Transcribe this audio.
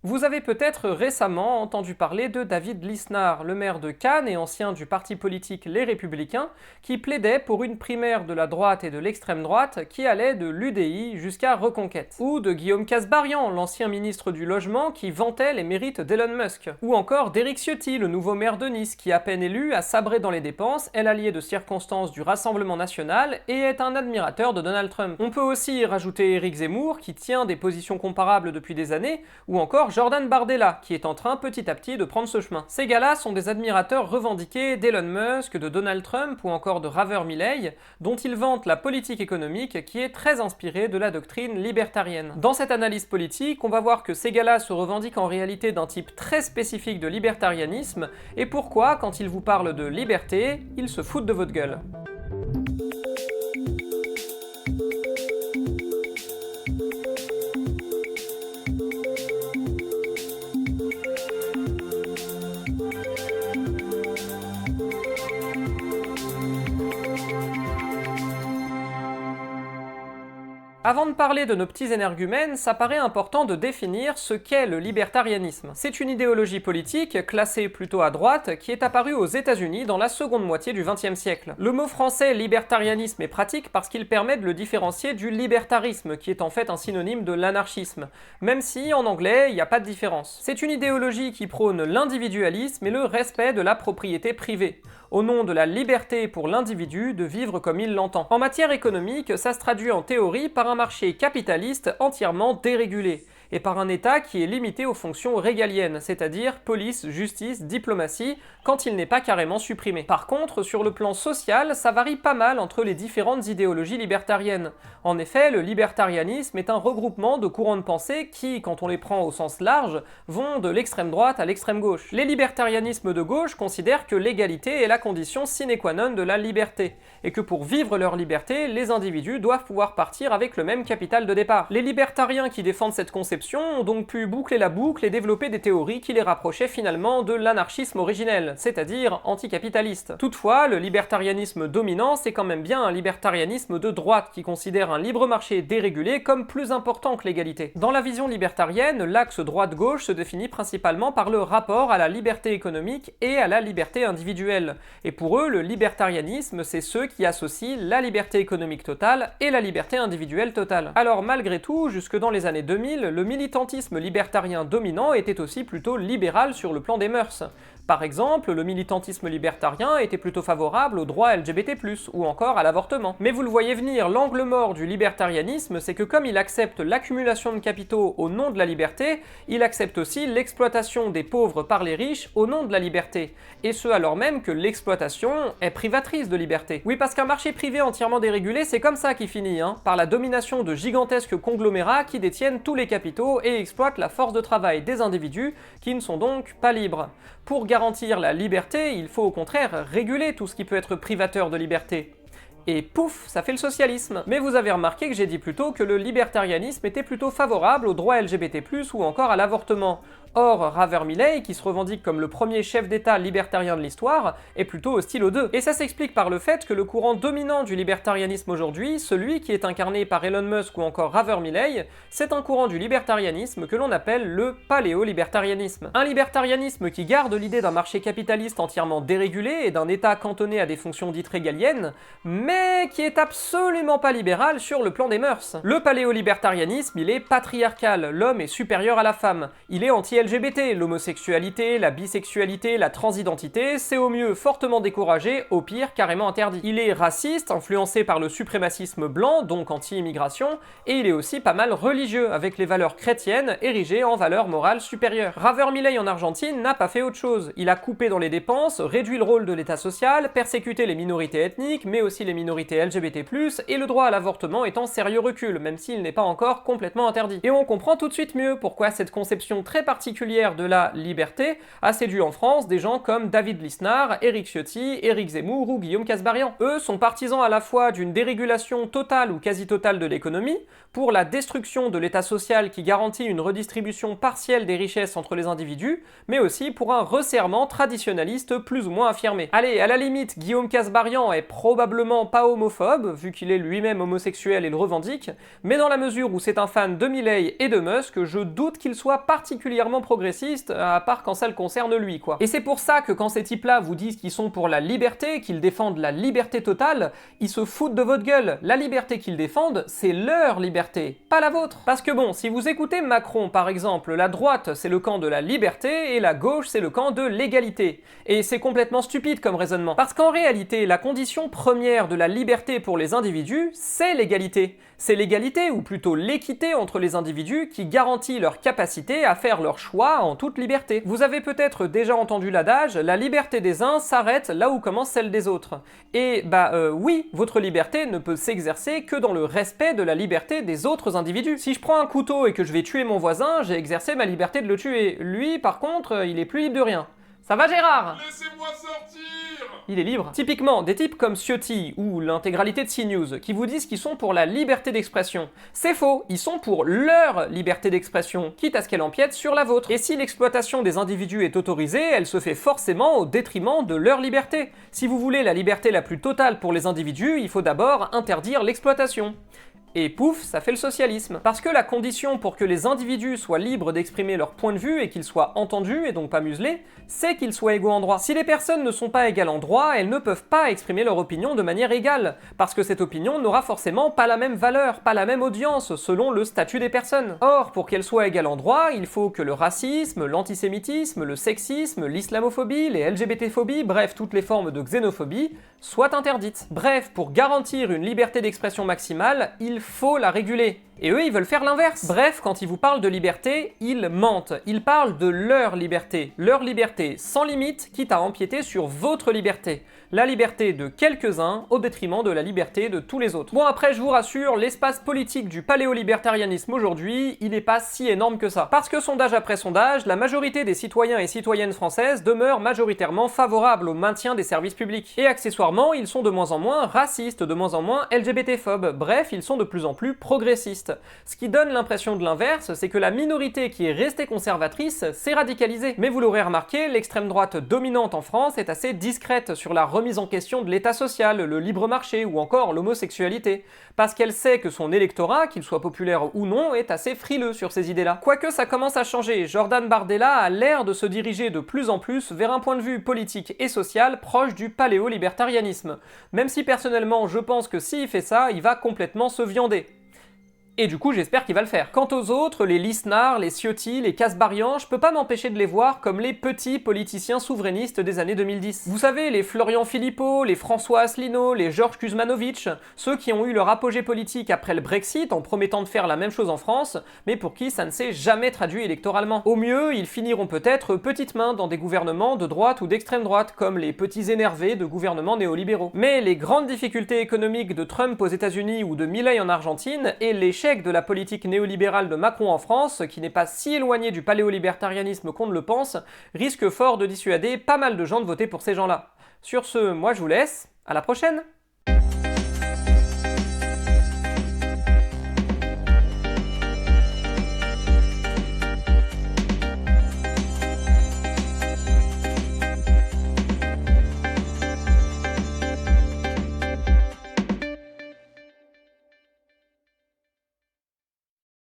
Vous avez peut-être récemment entendu parler de David Lisnard, le maire de Cannes et ancien du parti politique Les Républicains, qui plaidait pour une primaire de la droite et de l'extrême droite qui allait de l'UDI jusqu'à Reconquête. Ou de Guillaume Kasbarian, l'ancien ministre du Logement qui vantait les mérites d'Elon Musk. Ou encore d'Éric Ciotti, le nouveau maire de Nice qui, à peine élu, a sabré dans les dépenses, est l'allié de circonstance du Rassemblement national et est un admirateur de Donald Trump. On peut aussi rajouter Éric Zemmour, qui tient des positions comparables depuis des années, ou encore Jordan Bardella, qui est en train petit à petit de prendre ce chemin. Ces gars-là sont des admirateurs revendiqués d'Elon Musk, de Donald Trump ou encore de Raver Milei, dont ils vantent la politique économique qui est très inspirée de la doctrine libertarienne. Dans cette analyse politique, on va voir que ces gars-là se revendiquent en réalité d'un type très spécifique de libertarianisme, et pourquoi, quand ils vous parlent de liberté, ils se foutent de votre gueule. Avant de parler de nos petits énergumènes, ça paraît important de définir ce qu'est le libertarianisme. C'est une idéologie politique, classée plutôt à droite, qui est apparue aux États-Unis dans la seconde moitié du XXe siècle. Le mot français libertarianisme est pratique parce qu'il permet de le différencier du libertarisme, qui est en fait un synonyme de l'anarchisme, même si en anglais il n'y a pas de différence. C'est une idéologie qui prône l'individualisme et le respect de la propriété privée, au nom de la liberté pour l'individu de vivre comme il l'entend. En matière économique, ça se traduit en théorie par un marché capitaliste entièrement dérégulé, et par un État qui est limité aux fonctions régaliennes, c'est-à-dire police, justice, diplomatie, quand il n'est pas carrément supprimé. Par contre, sur le plan social, ça varie pas mal entre les différentes idéologies libertariennes. En effet, le libertarianisme est un regroupement de courants de pensée qui, quand on les prend au sens large, vont de l'extrême droite à l'extrême gauche. Les libertarianismes de gauche considèrent que l'égalité est la condition sine qua non de la liberté, et que pour vivre leur liberté, les individus doivent pouvoir partir avec le même capital de départ. Les libertariens qui défendent cette conception ont donc pu boucler la boucle et développer des théories qui les rapprochaient finalement de l'anarchisme originel, c'est-à-dire anticapitaliste. Toutefois, le libertarianisme dominant, c'est quand même bien un libertarianisme de droite qui considère un libre marché dérégulé comme plus important que l'égalité. Dans la vision libertarienne, l'axe droite-gauche se définit principalement par le rapport à la liberté économique et à la liberté individuelle. Et pour eux, le libertarianisme, c'est ceux qui associent la liberté économique totale et la liberté individuelle totale. Alors malgré tout, jusque dans les années 2000, le militantisme libertarien dominant était aussi plutôt libéral sur le plan des mœurs. Par exemple, le militantisme libertarien était plutôt favorable aux droits LGBT+, ou encore à l'avortement. Mais vous le voyez venir, l'angle mort du libertarianisme, c'est que comme il accepte l'accumulation de capitaux au nom de la liberté, il accepte aussi l'exploitation des pauvres par les riches au nom de la liberté. Et ce alors même que l'exploitation est privatrice de liberté. Oui, parce qu'un marché privé entièrement dérégulé, c'est comme ça qu'il finit, par la domination de gigantesques conglomérats qui détiennent tous les capitaux et exploitent la force de travail des individus qui ne sont donc pas libres. Pour garantir la liberté, il faut au contraire réguler tout ce qui peut être privateur de liberté. Et pouf, ça fait le socialisme. Mais vous avez remarqué que j'ai dit plus tôt que le libertarianisme était plutôt favorable aux droits LGBT+, ou encore à l'avortement. Or, Raver Milei, qui se revendique comme le premier chef d'État libertarien de l'histoire, est plutôt hostile aux deux. Et ça s'explique par le fait que le courant dominant du libertarianisme aujourd'hui, celui qui est incarné par Elon Musk ou encore Raver Milei, c'est un courant du libertarianisme que l'on appelle le paléo-libertarianisme. Un libertarianisme qui garde l'idée d'un marché capitaliste entièrement dérégulé et d'un État cantonné à des fonctions dites régaliennes, mais qui est absolument pas libéral sur le plan des mœurs. Le paléo-libertarianisme, il est patriarcal, l'homme est supérieur à la femme, il est anti-LGBT, l'homosexualité, la bisexualité, la transidentité, c'est au mieux fortement découragé, au pire carrément interdit. Il est raciste, influencé par le suprémacisme blanc, donc anti-immigration, et il est aussi pas mal religieux, avec les valeurs chrétiennes érigées en valeurs morales supérieures. Raver Milei en Argentine n'a pas fait autre chose. Il a coupé dans les dépenses, réduit le rôle de l'État social, persécuté les minorités ethniques, mais aussi les minorités LGBT+, et le droit à l'avortement est en sérieux recul, même s'il n'est pas encore complètement interdit. Et on comprend tout de suite mieux pourquoi cette conception très particulière de la liberté a séduit en France des gens comme David Lisnard, Éric Ciotti, Éric Zemmour ou Guillaume Kasbarian. Eux sont partisans à la fois d'une dérégulation totale ou quasi totale de l'économie, pour la destruction de l'État social qui garantit une redistribution partielle des richesses entre les individus, mais aussi pour un resserrement traditionnaliste plus ou moins affirmé. Allez, à la limite, Guillaume Kasbarian est probablement pas homophobe, vu qu'il est lui-même homosexuel et le revendique, mais dans la mesure où c'est un fan de Milei et de Musk, je doute qu'il soit particulièrement progressiste, à part quand ça le concerne lui, quoi. Et c'est pour ça que quand ces types-là vous disent qu'ils sont pour la liberté, qu'ils défendent la liberté totale, ils se foutent de votre gueule. La liberté qu'ils défendent, c'est leur liberté, pas la vôtre. Parce que bon, si vous écoutez Macron par exemple, la droite c'est le camp de la liberté et la gauche c'est le camp de l'égalité. Et c'est complètement stupide comme raisonnement. Parce qu'en réalité, la condition première de la liberté pour les individus, c'est l'égalité. C'est l'égalité, ou plutôt l'équité entre les individus qui garantit leur capacité à faire leur choix en toute liberté. Vous avez peut-être déjà entendu l'adage, la liberté des uns s'arrête là où commence celle des autres. Et oui, votre liberté ne peut s'exercer que dans le respect de la liberté des autres individus. Si je prends un couteau et que je vais tuer mon voisin, j'ai exercé ma liberté de le tuer. Lui, par contre, il est plus libre de rien. Ça va Gérard? Laissez-moi sortir! Il est libre. Typiquement, des types comme Ciotti ou l'intégralité de CNews qui vous disent qu'ils sont pour la liberté d'expression. C'est faux, ils sont pour leur liberté d'expression, quitte à ce qu'elle empiète sur la vôtre. Et si l'exploitation des individus est autorisée, elle se fait forcément au détriment de leur liberté. Si vous voulez la liberté la plus totale pour les individus, il faut d'abord interdire l'exploitation. Et pouf, ça fait le socialisme. Parce que la condition pour que les individus soient libres d'exprimer leur point de vue et qu'ils soient entendus et donc pas muselés, c'est qu'ils soient égaux en droit. Si les personnes ne sont pas égales en droit, elles ne peuvent pas exprimer leur opinion de manière égale, parce que cette opinion n'aura forcément pas la même valeur, pas la même audience, selon le statut des personnes. Or, pour qu'elles soient égales en droit, il faut que le racisme, l'antisémitisme, le sexisme, l'islamophobie, les LGBT-phobies, bref, toutes les formes de xénophobie, soient interdites. Bref, pour garantir une liberté d'expression maximale, il faut la réguler. Et eux, ils veulent faire l'inverse. Bref, quand ils vous parlent de liberté, ils mentent. Ils parlent de leur liberté sans limite, quitte à empiéter sur votre liberté. La liberté de quelques-uns au détriment de la liberté de tous les autres. Bon, après, je vous rassure, l'espace politique du paléolibertarianisme aujourd'hui, il n'est pas si énorme que ça. Parce que sondage après sondage, la majorité des citoyens et citoyennes françaises demeurent majoritairement favorables au maintien des services publics. Et accessoirement, ils sont de moins en moins racistes, de moins en moins LGBT-phobes. Bref, ils sont de plus en plus progressistes. Ce qui donne l'impression de l'inverse, c'est que la minorité qui est restée conservatrice s'est radicalisée. Mais vous l'aurez remarqué, l'extrême droite dominante en France est assez discrète sur la remise en question de l'état social, le libre marché ou encore l'homosexualité. Parce qu'elle sait que son électorat, qu'il soit populaire ou non, est assez frileux sur ces idées-là. Quoique ça commence à changer, Jordan Bardella a l'air de se diriger de plus en plus vers un point de vue politique et social proche du paléo-libertarianisme. Même si personnellement je pense que s'il fait ça, il va complètement se viander. Et du coup, j'espère qu'il va le faire. Quant aux autres, les Lisnard, les Ciotti, les Kasbarian, je peux pas m'empêcher de les voir comme les petits politiciens souverainistes des années 2010. Vous savez, les Florian Philippot, les François Asselineau, les Georges Kuzmanovic, ceux qui ont eu leur apogée politique après le Brexit en promettant de faire la même chose en France, mais pour qui ça ne s'est jamais traduit électoralement. Au mieux, ils finiront peut-être petites mains dans des gouvernements de droite ou d'extrême droite, comme les petits énervés de gouvernements néolibéraux. Mais les grandes difficultés économiques de Trump aux États-Unis ou de Milei en Argentine, et l'échec de la politique néolibérale de Macron en France, qui n'est pas si éloigné du paléolibertarianisme qu'on ne le pense, risque fort de dissuader pas mal de gens de voter pour ces gens-là. Sur ce, moi je vous laisse, à la prochaine!